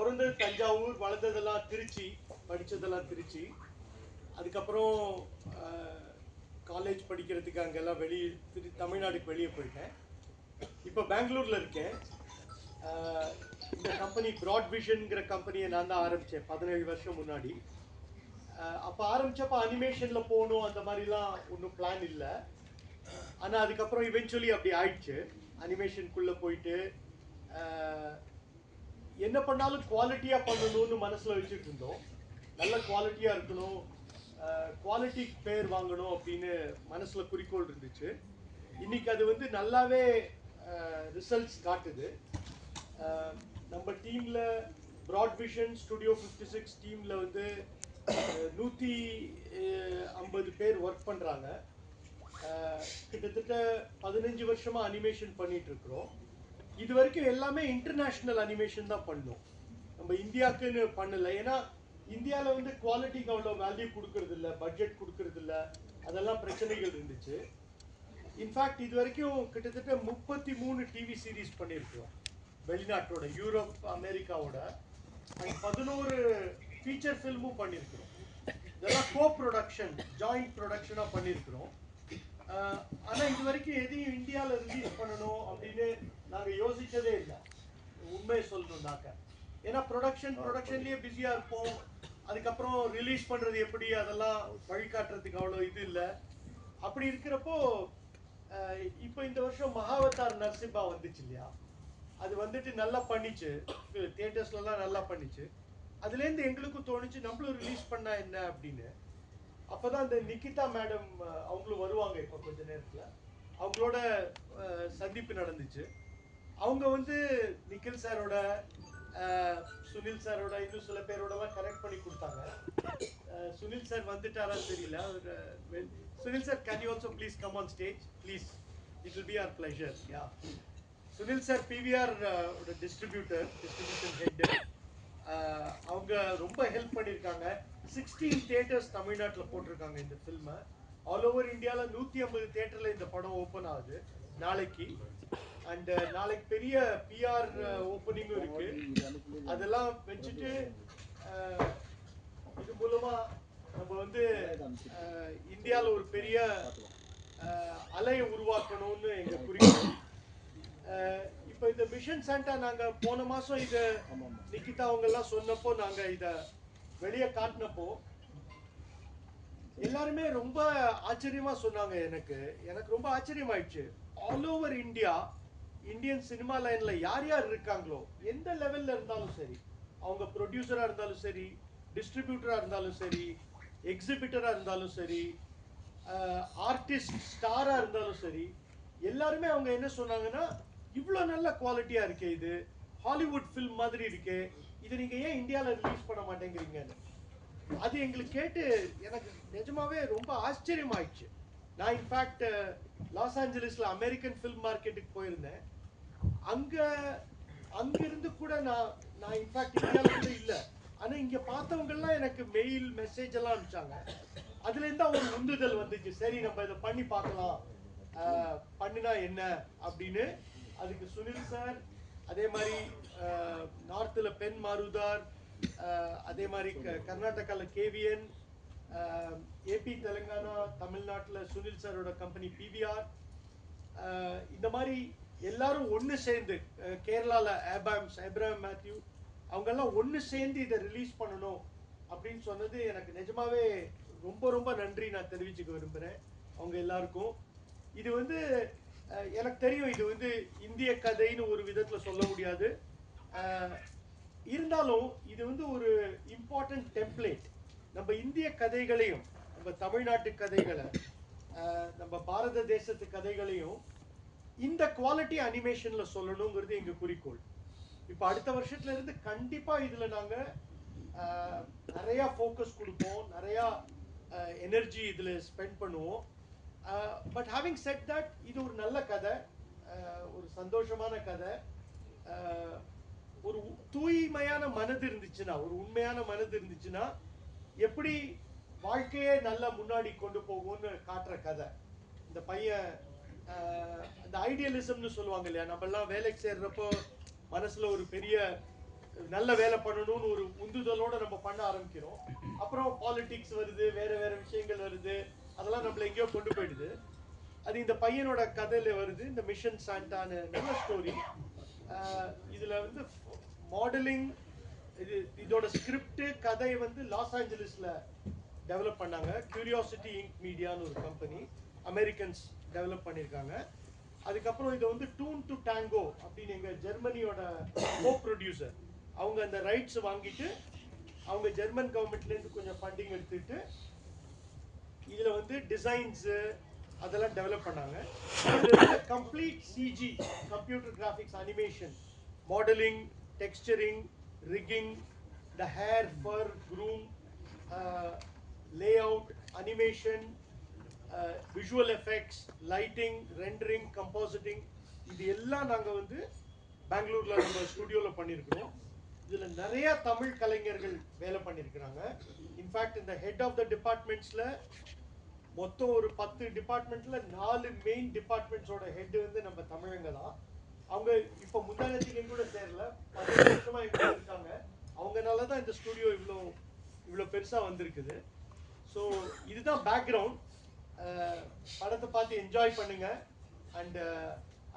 பிறந்தது தஞ்சாவூர், வளர்ந்ததெல்லாம் திருச்சி, படித்ததெல்லாம் திருச்சி. அதுக்கப்புறம் காலேஜ் படிக்கிறதுக்கு அங்கெல்லாம் வெளியே தமிழ்நாடுக்கு வெளியே போயிட்டேன். இப்போ பெங்களூரில் இருக்கேன். இந்த கம்பெனி ப்ராட் விஷன்ங்கிற கம்பெனியை நான் தான் ஆரம்பித்தேன் 17 வருஷம் முன்னாடி. அப்போ ஆரம்பித்தப்போ அனிமேஷனில் போகணும் அந்த மாதிரிலாம் ஒன்றும் பிளான் இல்லை. ஆனால் அதுக்கப்புறம் இவென்ச்சுவலி அப்படி ஆயிடுச்சு. அனிமேஷனுக்குள்ளே போயிட்டு என்ன பண்ணாலும் குவாலிட்டியாக பண்ணணும்னு மனசில் வச்சுட்டு இருந்தோம். நல்ல குவாலிட்டியாக இருக்கணும், குவாலிட்டி பேர் வாங்கணும் அப்படின்னு மனசில் குறிக்கோள் இருந்துச்சு. இன்னைக்கு அது வந்து நல்லாவே ரிசல்ட்ஸ் காட்டுது. நம்ம டீமில் ப்ராட் விஷன் ஸ்டுடியோ 56 டீமில் வந்து 150 பேர் ஒர்க் பண்ணுறாங்க. கிட்டத்தட்ட 15 வருஷமாக அனிமேஷன் பண்ணிட்டு இருக்கிறோம். இது வரைக்கும் எல்லாமே இன்டர்நேஷ்னல் அனிமேஷன் தான் பண்ணோம், நம்ம இந்தியாவுக்குன்னு பண்ணலை. ஏன்னா இந்தியாவில் வந்து குவாலிட்டிக்கு அவ்வளோ வேல்யூ கொடுக்கறது இல்லை, பட்ஜெட் கொடுக்கறது இல்லை, அதெல்லாம் பிரச்சனைகள் இருந்துச்சு. இன்ஃபேக்ட் இது வரைக்கும் கிட்டத்தட்ட 33 டிவி சீரீஸ் பண்ணியிருக்கிறோம் வெளிநாட்டோட, யூரோப் அமெரிக்காவோட. அண்ட் 11 ஃபீச்சர் ஃபில்மும் பண்ணியிருக்கிறோம். இதெல்லாம் கோ ப்ரொடக்ஷன், ஜாயிண்ட் ப்ரொடக்ஷனாக பண்ணியிருக்கிறோம். ஆனால் இது வரைக்கும் எதையும் இந்தியாவில் ரிலீஸ் பண்ணணும் அப்படின்னு நாங்கள் யோசித்ததே இல்லை, உண்மையை சொல்லணும்னாக்க. ஏன்னா ப்ரொடக்ஷன்லேயே பிஸியாக இருப்போம். அதுக்கப்புறம் ரிலீஸ் பண்ணுறது எப்படி, அதெல்லாம் வழிகாட்டுறதுக்கு அவ்வளோ இது இல்லை. அப்படி இருக்கிறப்போ இப்போ இந்த வருஷம் மகாவதார் நரசிம்மா வந்துச்சு இல்லையா, அது வந்துட்டு நல்லா பண்ணிச்சு, தியேட்டர்ஸ்லாம் நல்லா பண்ணிச்சு. அதுலேருந்து எங்களுக்கும் தோணுச்சு நம்மளும் ரிலீஸ் பண்ணா என்ன அப்படின்னு. அப்போதான் இந்த நிகிதா மேடம் அவங்களும் வருவாங்க இப்போ கொஞ்ச நேரத்தில், அவங்களோட சந்திப்பு நடந்துச்சு. அவங்க வந்து நிக்கில் சாரோட, சுனில் சாரோட, இன்னும் சில பேரோடலாம் கனெக்ட் பண்ணி கொடுத்தாங்க. சுனில் சார் வந்துட்டாரான்னு தெரியல. Sunil sir, can you also please come on stage please, it will be our pleasure. Yeah, Sunil sir PVR distribution head. அவங்க ரொம்ப ஹெல்ப் பண்ணியிருக்காங்க. 16 தியேட்டர்ஸ் தமிழ்நாட்டில் போட்டிருக்காங்க இந்த ஃபில்மை. ஆல் ஓவர் இந்தியாவில் 150 தியேட்டரில் இந்த படம் ஓப்பன் ஆகுது நாளைக்கு. அண்ட் நாளைக்கு பெரிய PR ஓப்பனிங்கும் இருக்கு. அதெல்லாம் வச்சுட்டு இது மூலமா நம்ம வந்து இந்தியாவில் ஒரு பெரிய அலையை உருவாக்கணும்னு எங்க குறிக்கோள். இப்போ இந்த மிஷன் சாண்டா நாங்கள் போன மாதம் இதை நிக்கிதா அவங்கெல்லாம் சொன்னப்போ, நாங்கள் இதை வெளியே காட்டினப்போ எல்லாருமே ரொம்ப ஆச்சரியமா சொன்னாங்க. எனக்கு ரொம்ப ஆச்சரியமாயிடுச்சு. All over India, Indian cinema லைன்ல யார் யார் இருக்காங்களோ, எந்த லெவல்ல இருந்தாலும் சரி, அவங்க ப்ரொடியூசரா இருந்தாலும் சரி, டிஸ்ட்ரிபியூட்டரா இருந்தாலும் சரி, எக்ஸிபிட்டரா இருந்தாலும் சரி, ஆர்டிஸ்ட் ஸ்டாரா இருந்தாலும் சரி, எல்லாருமே அவங்க என்ன சொன்னாங்கன்னா, இவ்வளோ நல்ல குவாலிட்டியா இருக்கே, இது ஹாலிவுட் ஃபில்ம் மாதிரி இருக்கே, இதை நீங்க ஏன் இந்தியாவில் ரிலீஸ் பண்ண மாட்டேங்கிறீங்கன்னு. அது எங்களுக்கு கேட்டு எனக்கு நிஜமாவே ரொம்ப ஆச்சரியமாயிடுச்சு. நான் இன்ஃபேக்ட் லாஸ் ஏஞ்சலிஸ்ல அமெரிக்கன் ஃபில்ம் மார்க்கெட்டுக்கு போயிருந்தேன். அங்கிருந்து கூட நான் இன்ஃபேக்ட் இந்தியாவில் கூட இல்லை. ஆனால் இங்கே பார்த்தவங்கெல்லாம் எனக்கு மெயில் மெசேஜ் எல்லாம் அனுப்பிச்சாங்க. அதுலேருந்து தான் ஒரு உந்துதல் வந்துச்சு, சரி நம்ம இதை பண்ணி பார்க்கலாம், பண்ணினா என்ன அப்படின்னு. அதுக்கு சுனில் சார், அதே மாதிரி நார்த்தில் பென் மாருதார், அதே மாதிரி கர்நாடகாவில் KVN, AP தெலுங்கானா, தமிழ்நாட்டில் சுனில் சாரோட கம்பெனி PVR, இந்த மாதிரி எல்லாரும் ஒன்று சேர்ந்து, கேரளாவில் ஏப்ராம் மேத்யூ, அவங்கெல்லாம் ஒன்று சேர்ந்து இதை ரிலீஸ் பண்ணணும் அப்படின்னு சொன்னது எனக்கு நிஜமாவே ரொம்ப ரொம்ப நன்றி நான் தெரிவிச்சுக்க விரும்புகிறேன் அவங்க எல்லாருக்கும். இது வந்து எனக்கு தெரியும், இது வந்து இந்திய கதைன்னு ஒரு விதத்தில் சொல்ல முடியாது. இருந்தாலும் இது வந்து ஒரு இம்பார்ட்டன்ட் டெம்ப்ளேட். நம்ம இந்திய கதைகளையும், நம்ம தமிழ்நாட்டு கதைகளை, நம்ம பாரத தேசத்து கதைகளையும் இந்த குவாலிட்டி அனிமேஷன்ல சொல்லணுங்கிறது எங்க குறிக்கோள். இப்போ அடுத்த வருஷத்துல இருந்து கண்டிப்பா இதுல நாங்க நிறைய ஃபோக்கஸ் கொடுப்போம், நிறைய எனர்ஜி இதுல ஸ்பெண்ட் பண்ணுவோம். பட் ஹேவிங் செட் தட், இது ஒரு நல்ல கதை, ஒரு சந்தோஷமான கதை. ஒரு தூய்மையான மனது இருந்துச்சுன்னா, ஒரு உண்மையான மனது இருந்துச்சுன்னா எப்படி வாழ்க்கையே நல்லா முன்னாடி கொண்டு போகும்னு காட்டுற கதை. இந்த பையன் அந்த ஐடியலிசம்னு சொல்லுவாங்க இல்லையா, நம்ம எல்லாம் வேலைக்கு சேர்றப்போ மனசுல ஒரு பெரிய நல்ல வேலை பண்ணணும்னு ஒரு உந்துதலோட நம்ம பண்ண ஆரம்பிக்கிறோம். அப்புறம் பாலிடிக்ஸ் வருது, வேற வேற விஷயங்கள் வருது, அதெல்லாம் நம்மள எங்கேயோ கொண்டு போயிடுது. அது இந்த பையனோட கதையில வருது, இந்த மிஷன் சாண்டான நல்ல ஸ்டோரி. இதுல வந்து மாடலிங், இதோட ஸ்கிரிப்ட் கதை வந்து லாஸ் ஏஞ்சலிஸ்ல டெவலப் பண்ணாங்க. கியூரியாசிட்டி இங்க் மீடியான்னு ஒரு கம்பெனி, அமெரிக்கன்ஸ் டெவலப் பண்ணியிருக்காங்க. அதுக்கப்புறம் இதை வந்து டூன் டு டேங்கோ அப்படின்னு எங்க ஜெர்மனியோட கோ ப்ரொடியூசர் அவங்க அந்த ரைட்ஸ் வாங்கிட்டு அவங்க ஜெர்மன் கவர்மெண்ட்லேருந்து கொஞ்சம் ஃபண்டிங் எடுத்துட்டு இதில் வந்து டிசைன்ஸு அதெல்லாம் டெவலப் பண்ணாங்க. Complete CG, computer graphics, animation, modelling, texturing, rigging, the hair, fur, groom, layout, animation, visual effects, lighting, rendering, compositing, இது எல்லாம் நாங்கள் வந்து பெங்களூரில் நம்ம ஸ்டுடியோவில் பண்ணியிருக்கிறோம். இதில் நிறைய தமிழ் கலைஞர்கள் வேலை பண்ணியிருக்கிறாங்க. இன்ஃபேக்ட் இந்த ஹெட் ஆஃப் த டிபார்ட்மெண்ட்ஸில் மொத்தம் ஒரு 10 டிபார்ட்மெண்ட்டில் 4 மெயின் டிபார்ட்மெண்ட்ஸோட ஹெட் வந்து நம்ம தமிழங்க தான். அவங்க இப்போ முந்தானத்துக்கு கூட சேரல, 15 வருஷமா எங்க இருக்காங்க. அவங்கனால தான் இந்த ஸ்டுடியோ இவ்வளோ பெருசாக வந்திருக்குது. ஸோ இதுதான் பேக்ரவுண்ட். படத்தை பார்த்து என்ஜாய் பண்ணுங்க. And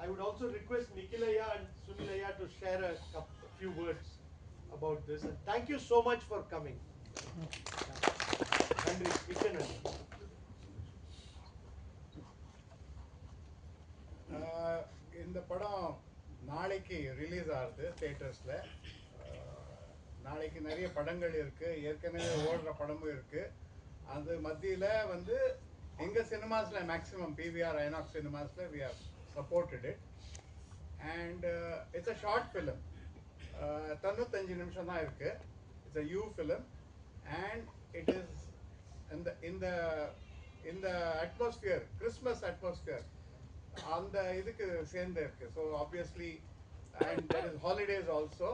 I would also request Nikhilaya and Sunilaya to share a few words about this. And thank you so much for coming. நன்றி, மிக்க நன்றி. இந்த படம் நாளைக்கு ரிலீஸ் ஆகுது தியேட்டர்ஸில். நாளைக்கு நிறைய படங்கள் இருக்குது, ஏற்கனவே ஓடுற படமும் இருக்குது. அது மத்தியில் வந்து எங்கள் சினிமாஸில் மேக்ஸிமம் பிவிஆர் ஐநாக்ஸ் சினிமாஸில் we have supported it. And it's a short film, 95 நிமிஷம் தான் இருக்குது. It's a U film and it is இந்த அட்மாஸ்பியர், கிறிஸ்மஸ் அட்மாஸ்பியர் அந்த இதுக்கு சேர்ந்து இருக்கு. So obviously and there is holidays also,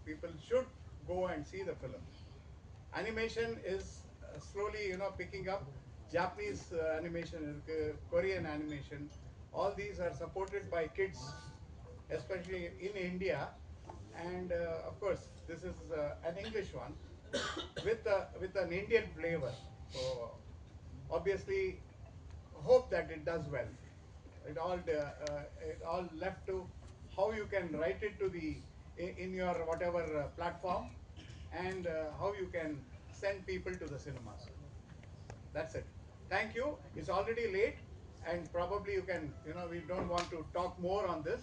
people should go and see the film. Animation is slowly picking up. Japanese animation irukku, Korean animation, all these are supported by kids, especially in India. And of course this is an English one with an Indian flavor. So obviously hope that it does well. It all left to how you can write it to the in your whatever platform, and how you can send people to the cinemas. That's it. Thank you. It's already late, and probably you can we don't want to talk more on this.